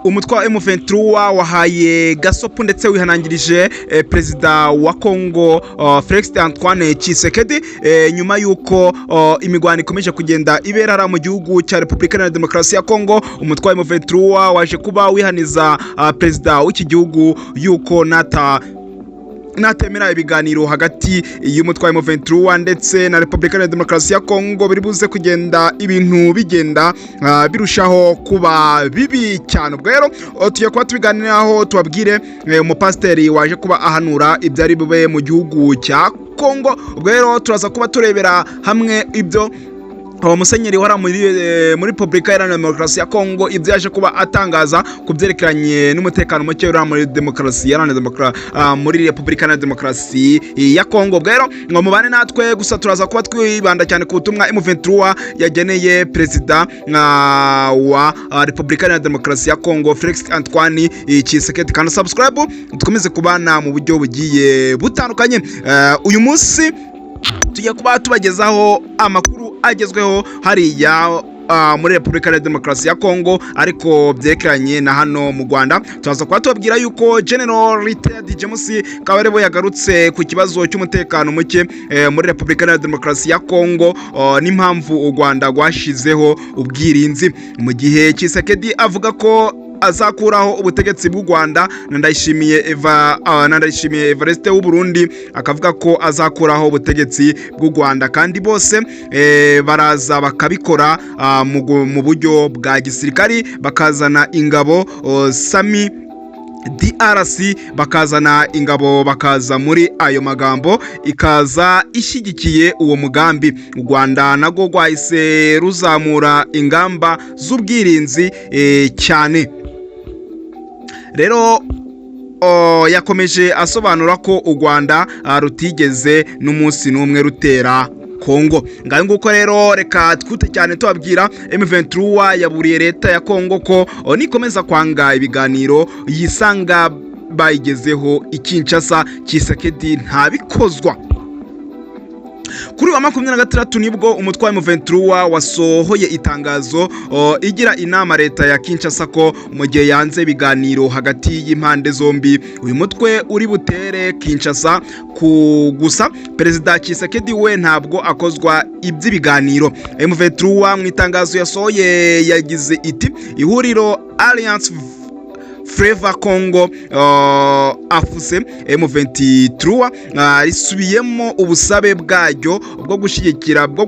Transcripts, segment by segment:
umutwe wa M23 wahaye gasopo ndetse wihanangirije perezida wa Congo Felix Antoine Tshisekedi nyuma yuko imigwano ikomeje kugenda iberara mu gihugu cya Repubulika ya Demokarasi ya Congo. Umutwe wa M23 waje kuba wihaniza perezida w'iki gihugu yuko natemera ibiganiro hagati y'umutwe wa M23 ndetse na Repubulika ya Demokarasi ya Congo biri buze kugenda ibintu bigenda birushaho kuba bibi cyane. Ubwo rero tugiye kuba tubiganiraho tubabwire umupasiteri waje kuba ahanura ibyari bube mu gihugu cya Congo. Ubwo rero turaza kuba turebera hamwe ibyo musenyeri wara muri Repubulika ya Demokarasi ya Congo ibyo yaje kuba atangaza kubyerekeranye n'umutekano muke uri muri demokarasi muri Repubulika ya Demokarasi ya Congo. Bwero ngo mubane natwe gusa turaza kuba twibanda cyane ku butumwa M23 yageneye perezida wa Repubulika ya Demokarasi ya Congo Felix Antoine Tshisekedi. Kandi subscribe dukomeze kubana mu buryo bugiye butandukanye. Uyu munsi tugiye kuba tubagezaho amakuru agezweho hariya muri Repubulika ya Demokarasi ya Congo ariko byerekeranye na hano mu Rwanda. Turaza kuba tubabwira yuko General Retired James Kabarebe yagarutse ku kibazo cy'umutekano muke muri Repubulika ya Demokarasi ya Congo n'impamvu u Rwanda rwashizeho ubwirinzi, mu gihe Tshisekedi avuga ko azakuraho ubutegetsi bw'u Rwanda. Ndayishimiye Evariste w'u Burundi akavuga ko azakuraho ubutegetsi bw'u Rwanda kandi bose baraza bakabikora mu buryo bwa gisirikari, bakazana ingabo Sami DRC bakazana ingabo bakaza muri ayo magambo ikaza ishyigikiye uwo mugambi. U Rwanda nago rwahise ruzamura ingamba z'ubwirinzi cyane. Rero yakomeje asobanura ko u Rwanda rutigeze n'umunsi n'umwe rutera Congo. Ngaho nguko rero reka twite cyane tubabwira M23 yaburiye leta ya Congo ko nikomeza kwanga ibiganiro yisanga bayigezeho Kinshasa. Tshisekedi ntabikozwa. Kuri wa 26 nibwo umutwe wa M23 wasohoye itangazo igira inama leta ya Kinshasa ko mu gihe yanze ibiganiro hagati y'impande zombi uyu mutwe uri butere Kinshasa gusa perezida Tshisekedi we ntabwo akozwa iby'ibiganiro. M23 mu itangazo yasohoye yagize iti ihuriro Alliance Freva Congo afuse M23 risubiyemo ubusabe bwaryo bwo gushyigikira bwo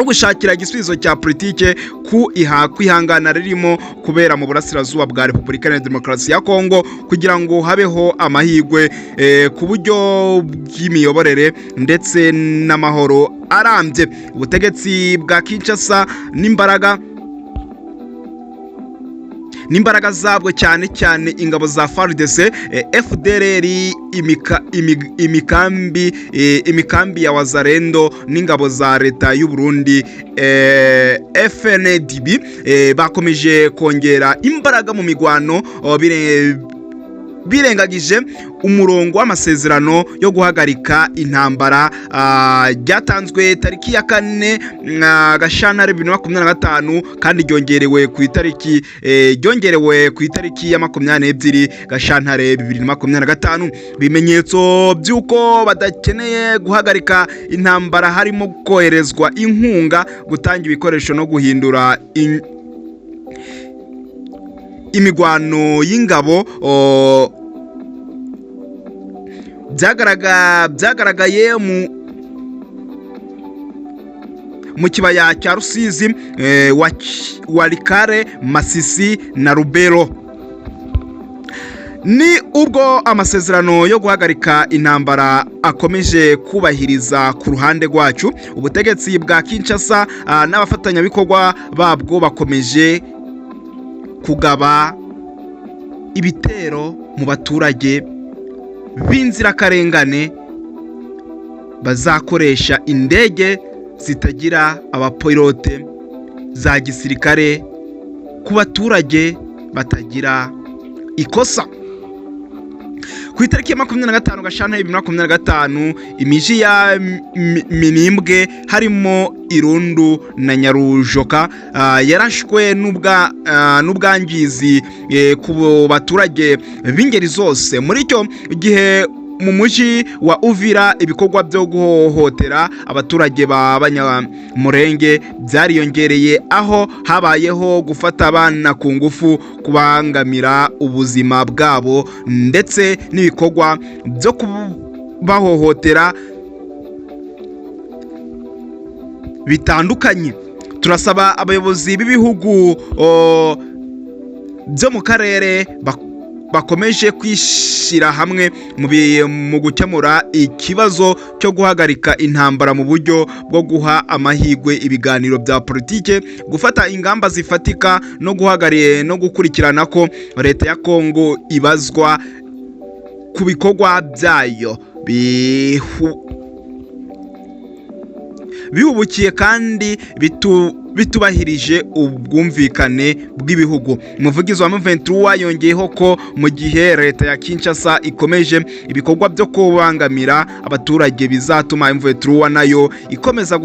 gushakira igisubizo cya politike ku kwihangana ririmo kubera mu burasirazuba bwa Repubulika ya Demokarasi ya Congo kugira ngo habeho amahirwe ku buryo bw'imiyoborere ndetse n'amahoro arambye. Ubutegetsi bwa Kinshasa n'imbaraga zabwo cyane cyane ingabo za FARDC, FDLR, imikambi ya Wazalendo n'ingabo za leta y'u Burundi FNDB bakomeje kongera imbaraga mu migwano birengagije umurongo w'amasezerano yo guhagarika intambara ryatanzwe tariki ya 4 Gashyantare 2025 kandi ryongerewe ku itariki ya 22 Gashyantare 2025. Bimenyetso by'uko badakeneye guhagarika intambara harimo koherezwa inkunga, gutanga ibikoresho no guhindura imigwano y'ingabo byagaragaye mu kibaya cya Rusizi, Walikare, Masisi na Rubero. Ni ubwo amasezerano yo guhagarika intambara akomeje kubahiriza ku ruhande rwacu. Ubutegetsi bwa Kinshasa n'abafatanyabikorwa babwo bakomeje kugaba ibitero mu baturage b'inzirakarengane bazakoresha indege zitagira abapilote za gisirikare ku baturage batagira ikosa. ku itariki ya 25 Gashyantare 2025 imiji ya Minimbwe harimo Irundu na Nyarujoka yarashwe n'ubwangizi ku baturage b'ingeri zose. Muri icyo gihe mu muji wa Uvira ibikorwa byo guhohotera abaturage b'abanyamurenge byariyongereye, aho habayeho gufata abana ku ngufu, kubangamira ubuzima bwabo ndetse n'ibikorwa byo kubahohotera bitandukanye. Turasaba abayobozi b'ibihugu byo mu karere bakomeje kwishyira hamwe mu gukemura ikibazo cyo guhagarika intambara mu buryo bwo guha amahirwe ibiganiro bya politike, gufata ingamba zifatika no gukurikirana ko leta ya Kongo ibazwa ku bikorwa byayo bihubukiye kandi bitubahirije ubwumvikane bw'ibihugu. Umuvugizi wa M23 yongeyeho ko mu gihe leta ya Kinshasa ikomeje ibikorwa byo kubangamira abaturage bizatuma M23 nayo ikomeza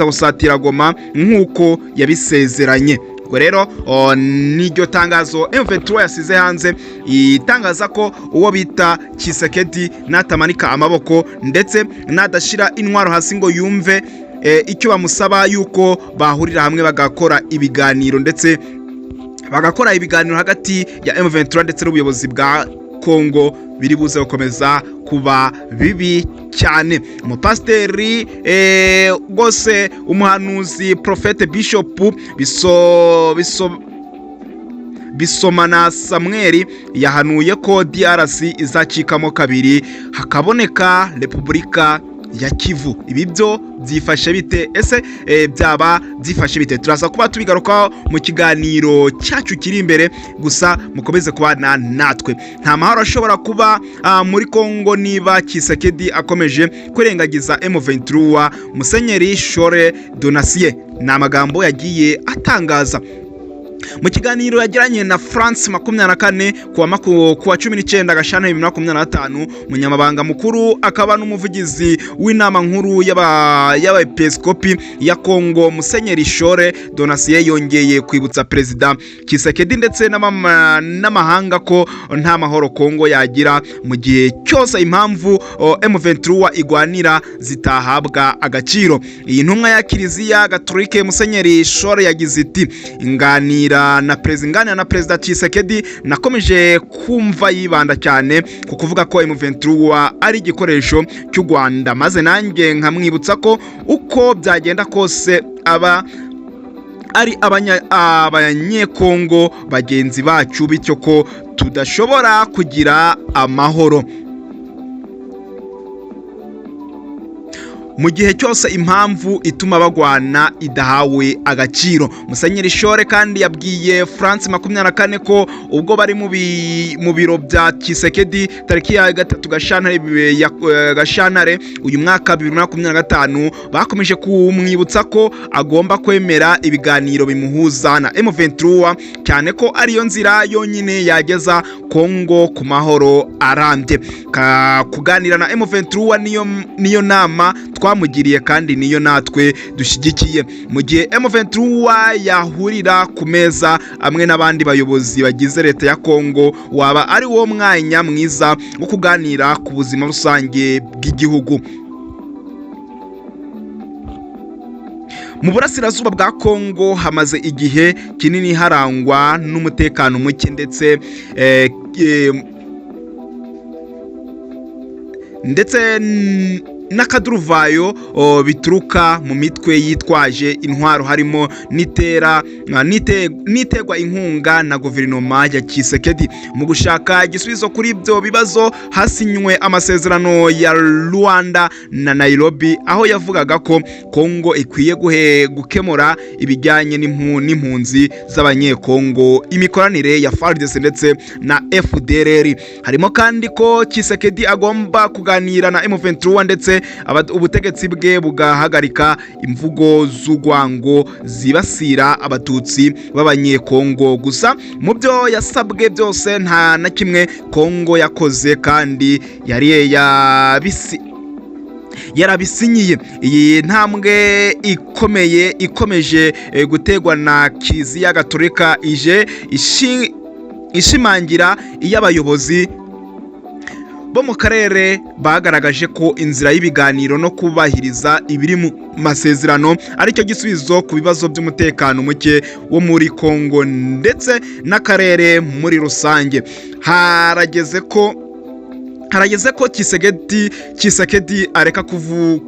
gusatira Goma nk'uko yabisezeranye. Rero niryo tangazo M23 yasize hanze itangaza ko uwo bita Tshisekedi natamanika amaboko ndetse nadashira intwaro hasi ngo yumve icyo bamusaba yuko bahurira hamwe bagakora ibiganiro hagati ya M23 ndetse n'ubuyobozi bwa Kongo biri buze gukomeza kuba bibi cyane. Umupasiteri gose umuhanuzi Prophet Bishop Bisomana Samuel yahanuye ko DRC izacikamo kabiri hakaboneka Repubulika ya Kivu. Ibi byo byifashe bite? Ese byaba byifashe bite? Turaza kuba tubigaruka mu kiganiro cyacu kiri imbere, gusa mukomeze kubana natwe. Nta mahoro ashobora kuba muri Kongo niba Tshisekedi akomeje kurengagiza M23. Musenyeri Shore Donatien ni amagambo yagiye atangaza mu kiganiro yagiranye na France 24 kuwa 19 Gashyantare 2025. Umunyamabanga mukuru akaba n'umuvugizi w'inama nkuru y'abepiskopi ya Kongo Musenyeri Shore Donatien yongeye kwibutsa Perezida Tshisekedi ndetse n'amahanga ko nta mahoro Kongo yagira mu gihe cyose impamvu M23 igwanira zitahabwa agaciro. Iyi ntumwa ya Kiliziya Gatolika Musenyeri Shore yagize iti nganira na Perezida Tshisekedi nakomeje kumva yibanda cyane ku kuvuga ko M23 ari igikoresho cy'u Rwanda, maze nanjye nkamwibutsa ko uko byagenda kose ari abanyekongo bagenzi bacu, bityo ko tudashobora kugira amahoro mu gihe cyose impamvu ituma bagwana idahawe agaciro. Musenyeri Shore kandi yabwiye France 24 ko ubwo bari mu biro bya Tshisekedi tariki ya 3 Gashyantare uyu mwaka 2025 bakomeje kumwibutsa ko agomba kwemera ibiganiro bimuhuza na M23, cyane ko ariyo nzira yonyine yageza Kongo ku mahoro arambye. Kuganira na M23 niyo nama twamugiriye kandi niyo natwe dushyigikiye. Mu gihe M23 yahurira ku meza amwe n'abandi bayobozi bagize leta ya Kongo, waba ari wo mwanya mwiza wo kuganira ku buzima rusange bw'igihugu. Mu burasirazuba bwa Kongo hamaze igihe kinini harangwa n'umutekano muke ndetse n'akaduruvayo bituruka mu mitwe yitwaje intwaro harimo nitegwa inkunga na guverinoma ya Tshisekedi. Mu gushaka igisubizo kuri ibyo bibazo hasinywe amasezerano ya Rwanda na Nairobi, aho yavugaga ko Kongo ikwiye gukemura ibijyanye n'impunzi z'abanyekongo, imikoranire ya FARDC ndetse na FDLR. Harimo kandi ko Tshisekedi agomba kuganira na M23 ndetse ndetse ubutegetsi bwe bugahagarika imvugo z'urwango zibasira abatutsi b'abanyekongo. Gusa mu byo yasabwe byose nta na kimwe Kongo yakoze kandi yari yarabisinyiye. Iyi ntambwe ikomeje gutegwa na Kiliziya Gatolika ije ishimangira iy'abayobozi bo mu karere bagaragaje ko inzira y'ibiganiro no kubahiriza ibiri mu masezerano aricyo gisubizo ku bibazo by'umutekano muke wo muri Kongo ndetse n'akarere muri rusange. Harageze ko Tshisekedi areka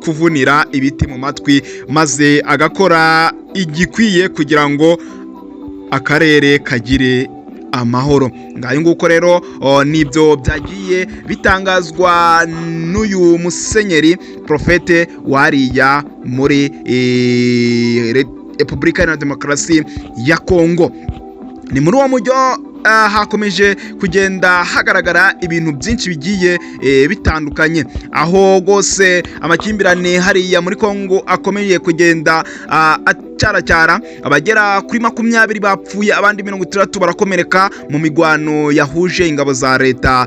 kuvunira ibiti mu matwi maze agakora igikwiye kugira ngo akarere kagire amahoro. Ngayo nguko rero nibyo byagiye bitangazwa n'uyu musenyeri profete wariya muri Repubulika ya Demokarasi ya Kongo. Ni muri uwo mujyo hakomeje kugenda hagaragara ibintu byinshi bigiye bitandukanye, aho gose amakimbirane hariya muri Kongo akomeye kugenda acaracara. Abagera kuri 20 bapfuye, abandi 30 barakomereka mu migwano yahuje ingabo za leta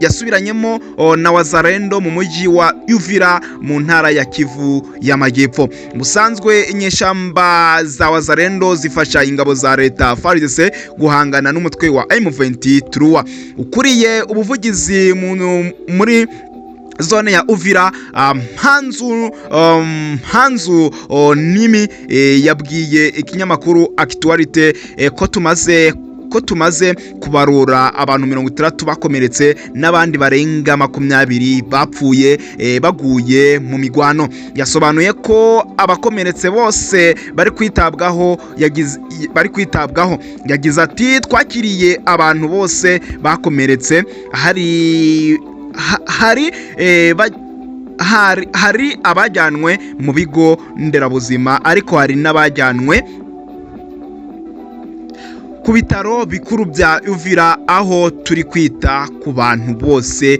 yasubiranyemo na wazarendo mu mujyi wa Uvira mu ntara ya Kivu y'Amajyepfo. Musanzwe inyeshamba za wazarendo zifasha ingabo za leta FARDC guhangana n'umutwe wa M23. Ukuriye ubuvugizi muri zone ya Uvira Mpanzu Nimi yabwiye ikinyamakuru Actualité ko tumaze kubarura abantu 30 bakomeretse n'abandi barenga 20 bapfuye baguye mu migwano. Yasobanuye ko abakomeretse bose bari kwitabwaho. Yagize ati twakiriye abantu bose bakomeretse, hari abajyanwe mu bigo nderabuzima ariko hari n'abajyanwe ku bitaro bikuru bya Uvira aho turi kwita ku bantu bose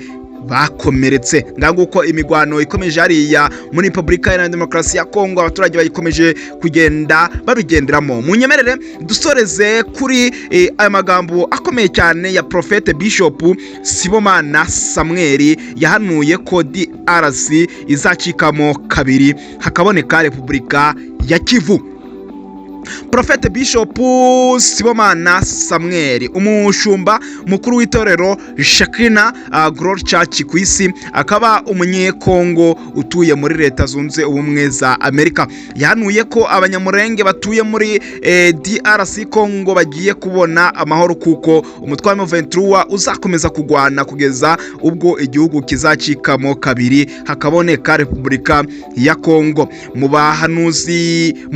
bakomeretse. Nguko imigwano ikomeje hariya muri Repubulika ya Demokarasi ya Kongo, abaturage bayikomeje kugenda babigenderamo. Munyemerere dusoreze kuri aya magambo akomeye cyane ya Prophet Bishop Sibomana Samuel yahanuye ko DRC izacikamo kabiri hakaboneka Repubulika ya Kivu. Prophet Bishop Sibomana Samuel, umushumba mukuru w'itorero Shakina Glory Church ku isi, akaba umunyekongo utuye muri Leta Zunze Ubumwe za Amerika, yahanuye ko abanyamurenge batuye muri DRC Kongo bagiye kubona amahoro kuko umutwe wa M23 uzakomeza kugwana kugeza ubwo igihugu kizacikamo kabiri hakaboneka Repubulika ya Kongo. Mu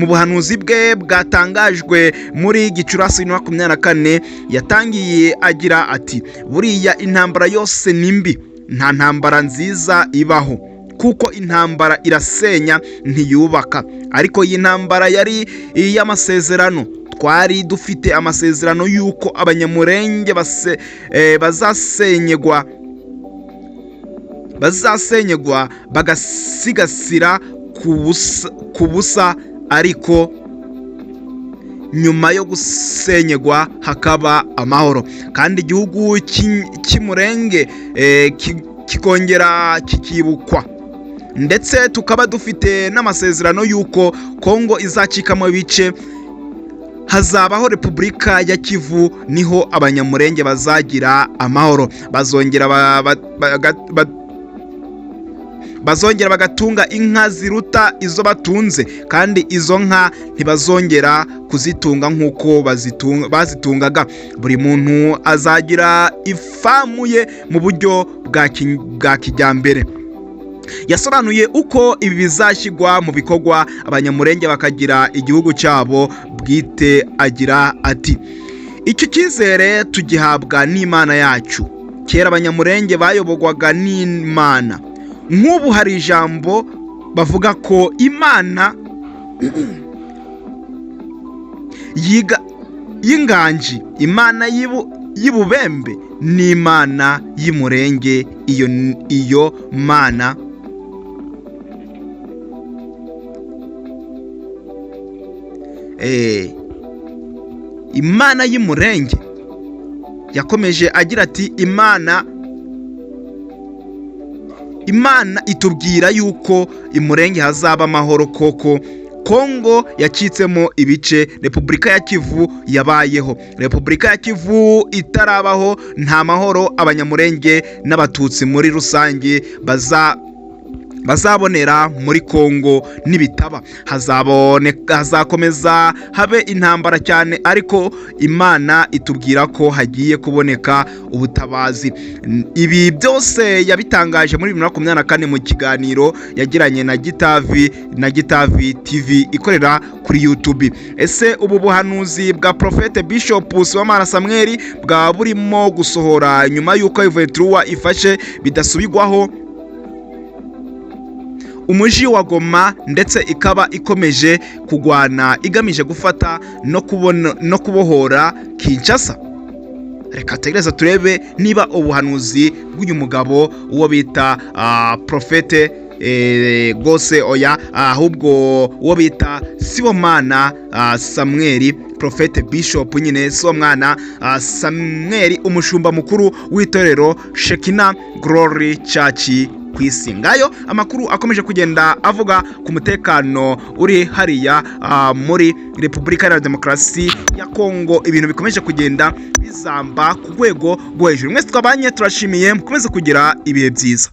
buhanuzi bwe bwatangajwe muri Gicurasi 2024 yatangiye agira ati buriya intambara yose nimbi, nta ntambara nziza ibaho kuko intambara irasenya ntiyubaka, ariko iyi ntambara yari iy'amasezerano. Twari dufite amasezerano yuko abanyamurenge bazasenyegwa bagasigasira ku busa, ariko nyuma yo gusenyegwa hakaba amahoro kandi igihugu cy'imurenge kikongera kikibukwa. Ndetse tukaba dufite n'amasezerano yuko Kongo izacikamo ibice, hazabaho Repubulika ya Kivu, niho abanyamurenge bazagira amahoro, bazongera bagatunga inka ziruta izo batunze, kandi izo nka ntibazongera kuzitunga nk'uko bazitungaga. Buri muntu azagira ifamu ye mu buryo bwa kijyambere. Yasobanuye uko ibi bizashyirwa mu bikorwa abanyamurenge bakagira igihugu cyabo bwite. Agira ati icyo cyizere tugihabwa n'Imana yacu. Kera abanyamurenge bayoborwaga n'Imana, nk'ubu hari ijambo bavuga ko Imana y'inganji, Imana y'ibubembe n'imana y'umurenge. Iyo mana imana y'umurenge yakomeje agira ati imana itubwira yuko imurenge hazaba amahoro koko. Kongo yacitsemo ibice, Repubulika ya Kivu yabayeho. Repubulika ya Kivu itarabaho nta mahoro abanyamurenge n'abatutsi muri rusange bazabonera muri Kongo nibitaba. Hazakomeza habe intambara cyane, ariko Imana itubwira ko hagiye kuboneka ubutabazi. Ibi byose yabitangaje muri 2024 mu kiganiro yagiranye na Gitavi TV ikorera kuri YouTube. Ese ubu buhanuzi bwa Prophet Bishop Sibomana Samuel bwa burimo gusohora nyuma y'uko M23 ifashe bidasubigwaho umuji wa Goma, ndetse ikaba ikomeje kugwana igamije gufata no kubohora Kinshasa? Reka tegereza turebe niba ubuhanuzi bw'uyu mugabo uwo bita Prophet Gose oya ahubwo uwo bita Sibomana Samuel, Prophet Bishop nyine Sibomana Samuel, umushumba mukuru w'itorero Shekina Glory Church kwisi. Ngayo amakuru akomeje kugenda avuga ku mutekano uri hariya muri Repubulika ya Demokarasi ya Kongo. Ibintu bikomeje kugenda bizamba ku rwego rwo hejuru. Mwese twabanye turashimiye, mukomeze kugira ibihe byiza.